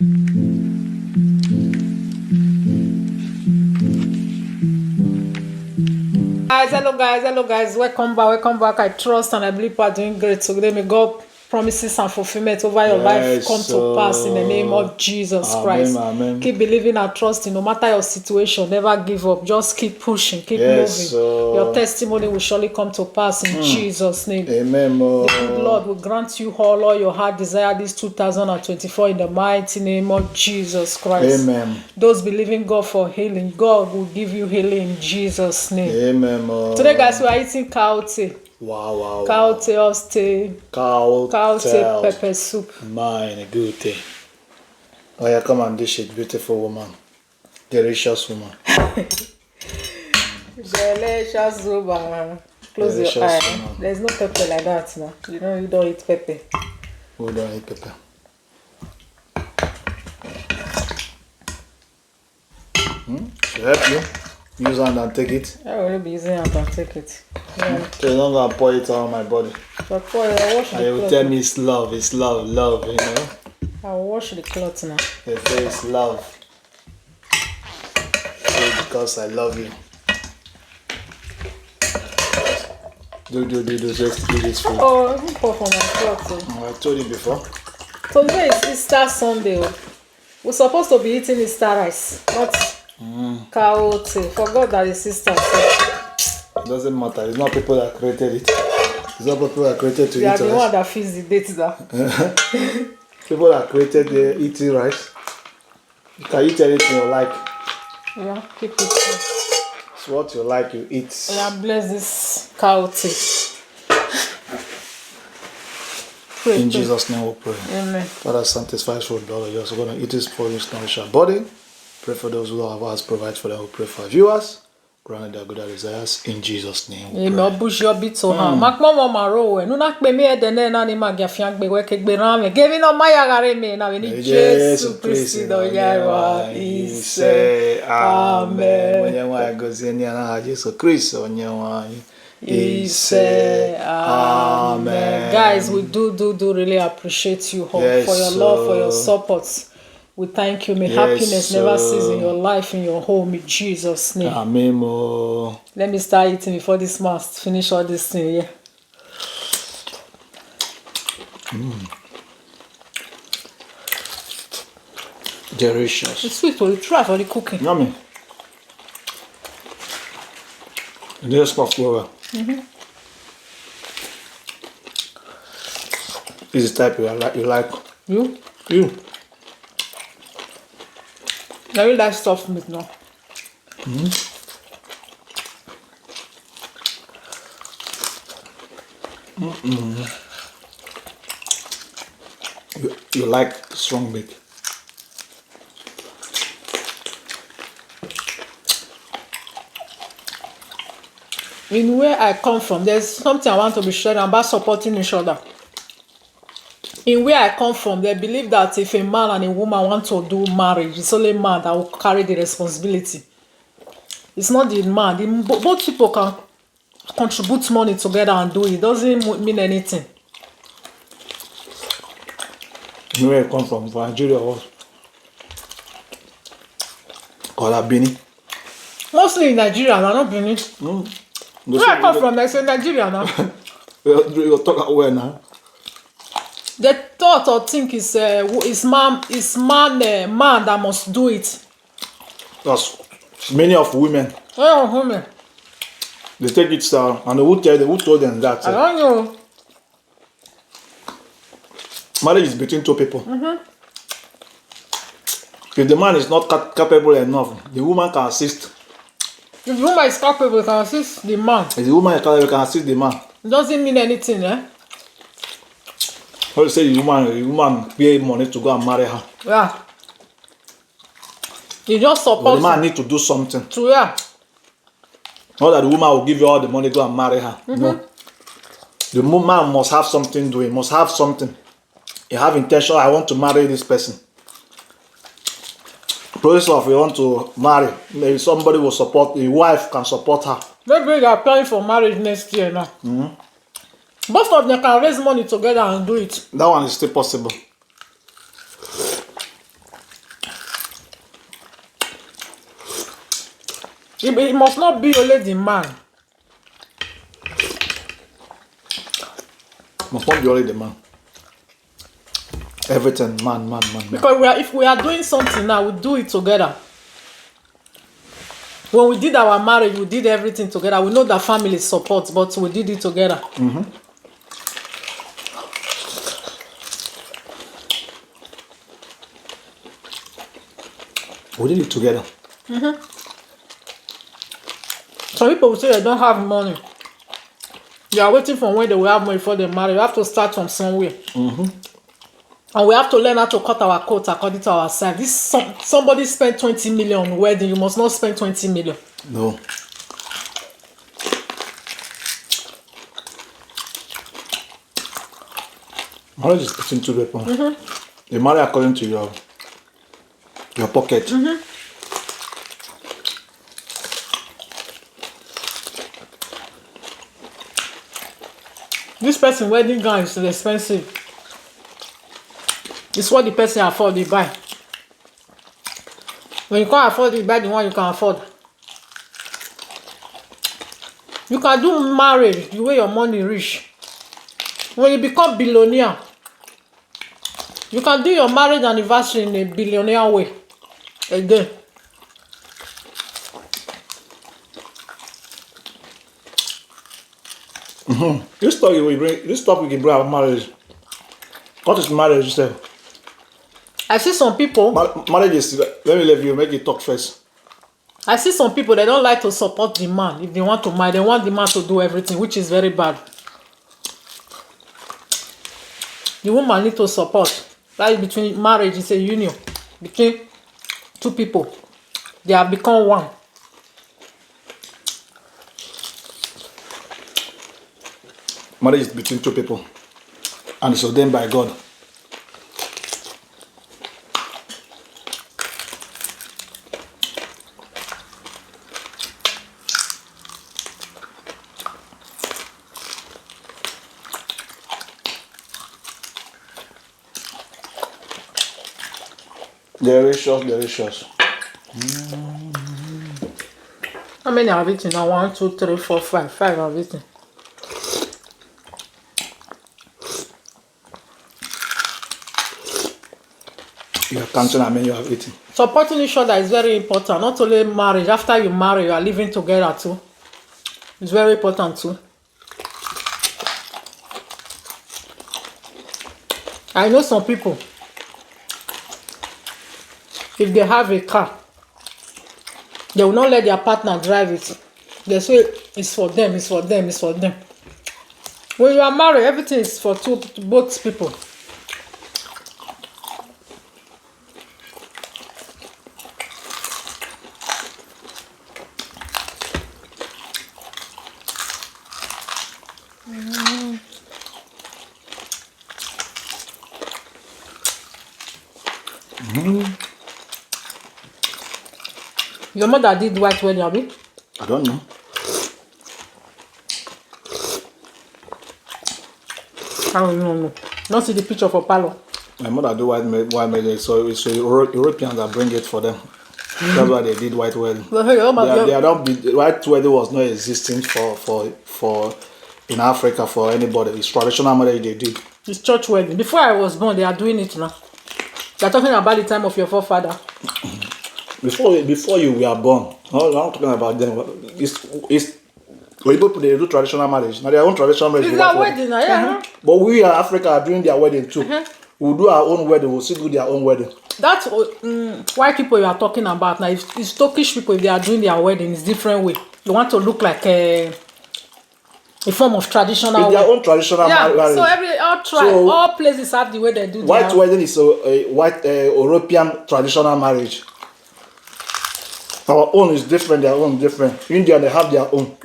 Hello guys, welcome back. I trust and I believe you are doing great today. May God promises and fulfillment over your life come to pass in the name of Jesus Christ. Amen. Keep believing and trusting no matter your situation. Never give up. Just keep pushing, keep moving. Your testimony will surely come to pass in Jesus' name. Amen. The good Lord will grant you all your heart desire this 2024 in the mighty name of Jesus Christ. Amen. Those believing God for healing, God will give you healing in Jesus' name. Amen. Today, guys, we are eating cow tail. Wow. Cow tail, cow tail pepper soup. Mine, a good thing. Oh, yeah, come and dish it, beautiful woman. Delicious woman. Delicious woman. Close Delicious your eye. woman. There's no pepper like that now. You know you don't eat pepper. Who don't eat pepper? Should help you. Use hand and take it. I will be using hand and take it. Yeah. So you're not gonna pour it on my body. But boy, I'll wash the And you will cloth. tell me it's love, you know. I'll wash the cloth now. They say it's love. So because I love you. Just do this for you. Oh, even pour for my cloth. I told you before. Today is Easter Sunday. We're supposed to be eating Easter rice, not cow tail. Forgot that it's Easter. It doesn't matter. It's not people that created it. It's not people that created to You eat are the rice. one that feeds the date now. People that created the eating rice. You can eat anything you like. Yeah, keep it. It's what you like, you eat. Yeah, bless this cow tail. Pray, In pray. Jesus' name we pray. Amen. Father, sanctify us for blood. You're also going to eat this for this nourish our body. Pray for those who have us, provide for them. We pray for our viewers. Grant their good desires in Jesus' name. Amen. Bush your bit so ha. Mak mama maro we. No nak pe me edene na ni mag ya fiang gbe we ke gbe ran me. Give no maya gare me na we ni Jesus Christ do yawa. Ise. Amen. When you want to go see Jesus Christ on your Ise. Amen. Guys, we do really appreciate you all Yes, for your love, for your support. We thank you. May happiness never cease in your life, in your home, in Jesus' name. Amen. Let me start eating before this man finish all this thing here. Delicious. It's sweet, but you try for the cooking. Yummy. This stuff flavor. This is the type you like. You? You. I really like soft meat now. You like strong meat. In where I come from, there's something I want to be sharing about supporting each other. In where I come from, they believe that if a man and a woman want to do marriage, it's only man that will carry the responsibility. It's not the man. Both people can contribute money together and do it. It doesn't mean anything. Where I come from Nigeria was Benin. Mostly in Nigeria, and not Benin. Where I come from, I say Nigeria now. You talk well now. The thought or think is man that must do it. That's many of women. Oh, women. They take it down and who told them that I don't know. marriage is between two people. If the man is not capable enough, the woman can assist. If the woman is capable, can assist the man. If the woman is capable, can assist the man. It doesn't mean anything, eh? How you say the woman pay money to go and marry her? Yeah. You just But support the man need to do something. to yeah. Not that the woman will give you all the money, go and marry her. No. The man must have something doing, must have something. You have intention, I want to marry this person. Process of you want to marry, maybe somebody will support, the wife can support her. Maybe they are applying for marriage next year now. Both of them can raise money together and do it. That one is still possible. It must not be only the man. Must not be only the man. Everything, man. Because if we are doing something now, we do it together. When we did our marriage, we did everything together. We know that family support, but we did it together. We did it together. Some people will say they don't have money. They are waiting for when they will have money before they marry. You have to start from somewhere. And we have to learn how to cut our coat according to our size. Somebody spent 20 million on wedding. You must not spend 20 million. No. Marriage is between two people. You marry according to your pocket. This person wedding gown is expensive. It's what the person afford, they buy. When you can't afford it, buy the one you can afford. You can do marriage the way your money reach. When you become billionaire, you can do your marriage anniversary in a billionaire way. Again. This topic we bring about marriage. What is marriage itself? I see some people. Marriage is, let me leave you, make you talk first. I see some people, they don't like to support the man. If they want to marry, they want the man to do everything, which is very bad. The woman need to support. Like between marriage is a union between two people. They have become one. Marriage is between two people, and it's ordained by God. Delicious. How many have eaten now? 1, 2, 3, 4, 5. 5 have eaten. You are counting how many you have eaten. Supporting each other is very important. Not only marriage. After you marry, you are living together too. It's very important too. I know some people, if they have a car, they will not let their partner drive it. They say it's for them, it's for them, it's for them. When you are married, everything is for both people. Your mother did white wedding, abi? I don't know. I don't know. Not see the picture for Palo. My mother do white wedding, so it's Europeans that bring it for them. That's why they did white wedding. White wedding was not existing for in Africa for anybody. It's traditional marriage they did. It's church wedding. Before I was born, they are doing it now. They are talking about the time of your forefather. Before you were born, I'm not talking about them. It's when people they do traditional marriage. Now their own traditional marriage. It's their wedding, yeah. But we in Africa are doing their wedding too. We'll do our own wedding. We'll still do their own wedding. That's white people you are talking about now. It's Turkish people, if they are doing their wedding, it's different way. They want to look like a form of traditional. It's their own traditional marriage. So all places have the way they do. White wedding is a white European traditional marriage. Our own is different. Their own different. India they have their own.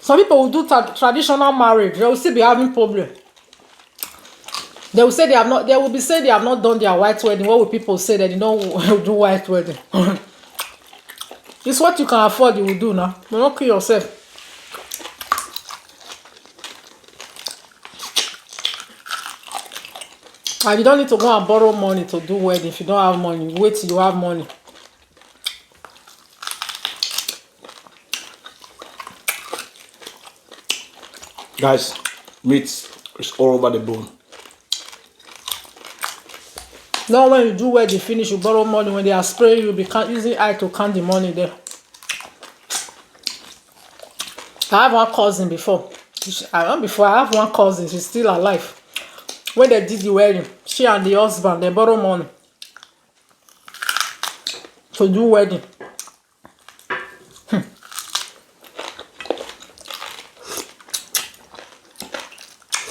Some people will do traditional marriage. They will still be having problem. They will say they have not. They will be saying they have not done their white wedding. What will people say that they don't do white wedding? It's what you can afford, you will do now. You don't kill yourself. And you don't need to go and borrow money to do wedding. If you don't have money, wait till you have money. Guys, meat is all over the bone. Now when you do wedding finish, you borrow money. When they are spraying, you be using eye to count the money there. I have one cousin before. I have one cousin, she's still alive. When they did the wedding, she and the husband, they borrow money to do wedding.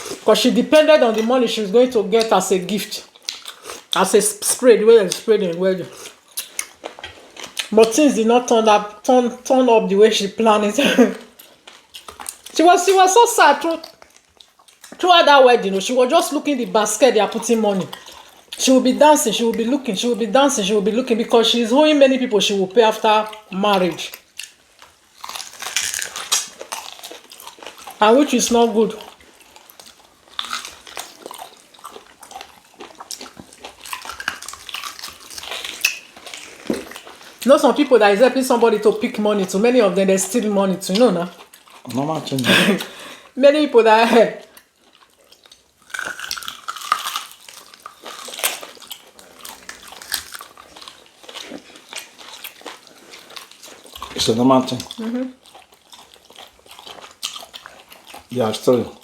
Because she depended on the money she was going to get as a gift. As a spray, the way they sprayed in wedding. But things did not turn up the way she planned it. She was so sad throughout that wedding. You know, she was just looking the basket they are putting money. She will be dancing, she will be looking, she will be dancing, she will be looking, because she's owing many people she will pay after marriage. And which is not good. You know, some people that is helping somebody to pick money to, many of them they steal money to, you know now. Normal thing. Many people that help. It's a normal thing. Yeah, still.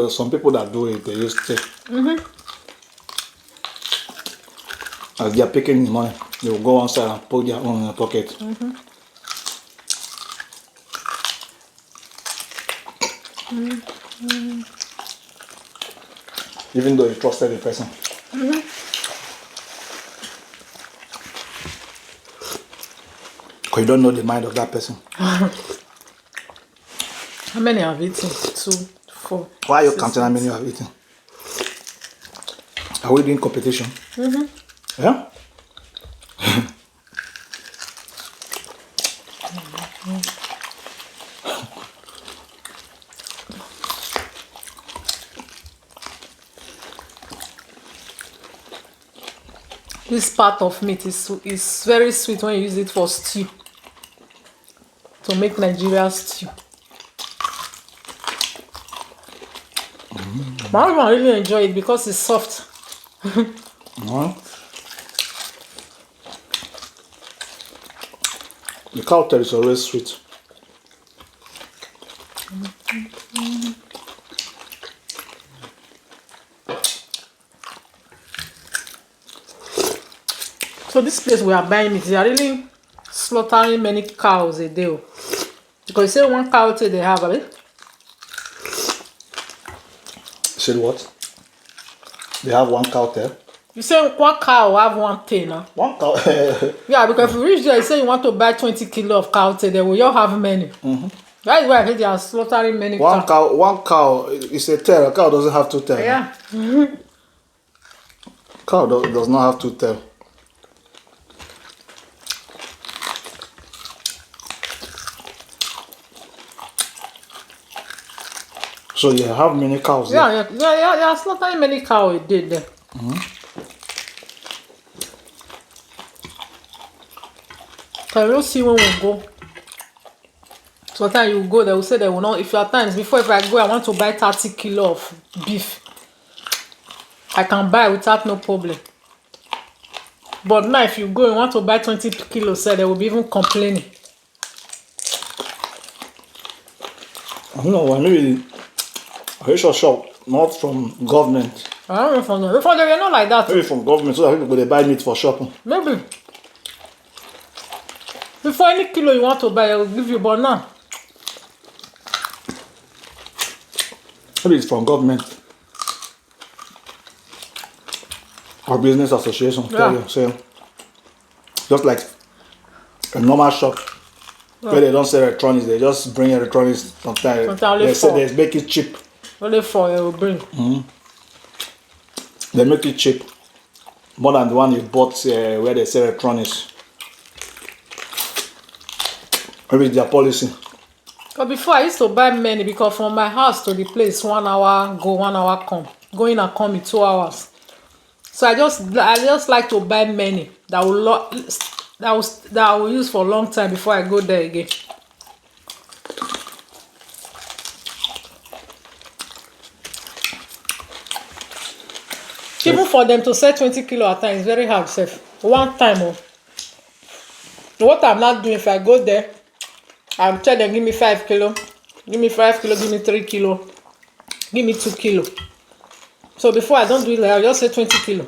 Some people that do it, they use tape. As they are picking the money, they will go outside and put their own in the pocket. Even though you trusted the person. Because you don't know the mind of that person. How many have eaten? 2, 4. Why are you counting how many you have eaten? Are we doing competition? Yeah? This part of meat is very sweet when you use it for stew. To make Nigeria stew. My husband really enjoy it because it's soft. The cow tail is always sweet. So this place we are buying meat, they are really slaughtering many cows a day. Because you say one cow tail they have, right? You said what? They have one cow tail? You say one cow have one tail now. One cow? Yeah, because if you reach there, you say you want to buy 20 kilo of cow tail, they will all have many. That is why I think they are slaughtering many cows. One cow is a tail. A cow doesn't have two tails. Yeah. Cow does not have two tails. So you have many cows there? Yeah, slaughtering many cows a day there. I will see when we go. Sometimes you go, they will say they will not. If you are times before, if I go, I want to buy 30 kilo of beef. I can buy without no problem. But now, if you go, you want to buy 20 kilos, say they will be even complaining. I don't know why. Maybe I wish I shop not from government. I don't know from them. Before they were not like that. Maybe from government, so that people they buy meat for shopping. Maybe. Before any kilo you want to buy, I will give you, but now. Maybe it's from government. Or business association. Tell you, say, just like a normal shop where they don't sell electronics, they just bring electronics sometimes. They say they make it cheap Only for you will bring. They make it cheap. More than the one you bought where they sell electronics. Maybe their policy. But before I used to buy many because from my house to the place 1 hour go, 1 hour come. Going and come in 2 hours. So I just like to buy many that I will use for a long time before I go there again. Even for them to sell 20 kilo at a time is very hard, safe. One time, what I'm not doing, if I go there, I'm tell them give me 5 kilo, give me 5 kilo, give me 3 kilo, give me 2 kilo. So before I don't do it, I'll just say 20 kilo.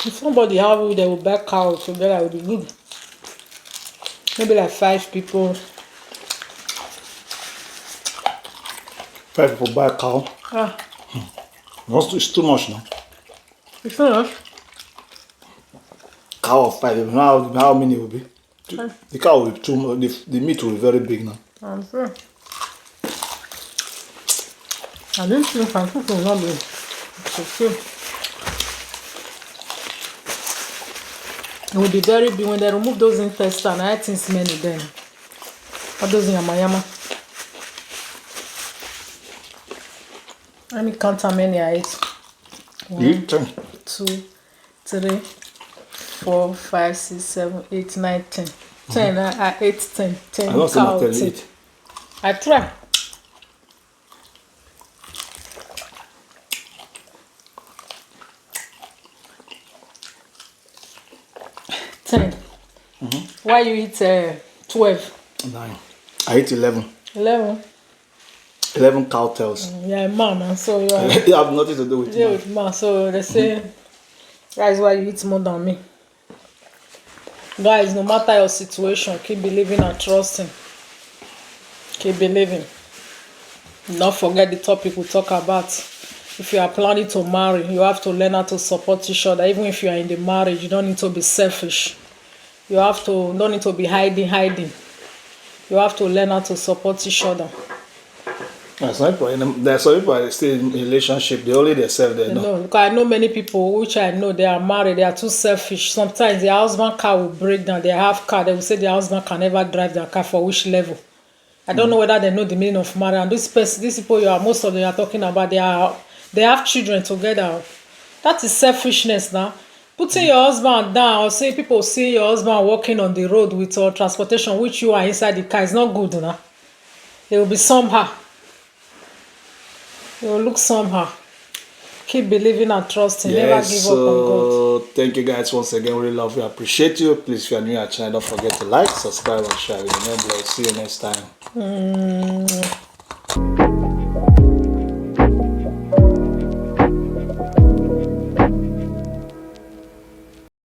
If somebody have they will buy cow together, it will be good. Maybe like 5 people. 5 people buy a cow. Ah, It's too much now. it's not. Cow of 5 people. How many will be? The cow will be too much. The meat will be very big now. I'm sure. I didn't think some people will not be. It's okay. It will be very big when they remove those intestines. I think it's many then. All those yama. Let me count how many I ate. 1, 2, 3, 4, 5, 6, 7, 8, 9, 10. 10. I ate 10. 10 I don't cow. say 10. eat. I try. Why you eat 12? 9. I eat 11. 11? 11 cow tails. Yeah, man. So you are. They have nothing to do with Yeah, man. with man. So they say that's why you eat more than me. Guys, no matter your situation, keep believing and trusting. Keep believing. Don't forget the topic we talk about. If you are planning to marry, you have to learn how to support each other. Even if you are in the marriage, you don't need to be selfish. You don't need to be hiding. You have to learn how to support each other. There's some people still in relationship. They only themselves they know. No, because I know many people which I know they are married. They are too selfish. Sometimes their husband car will break down. They have car. They will say their husband can never drive their car for which level. I don't know whether they know the meaning of marriage. And these people most of them are talking about, they have children together. That is selfishness now. Putting your husband down or seeing people see your husband walking on the road with transportation which you are inside the car is not good now. It will be somehow. It will look somehow. Keep believing and trusting. Never give up on God. Thank you guys once again. We really love you. Appreciate you. Please, if you are new to our channel, don't forget to like, subscribe, and share. Remember, see you next time.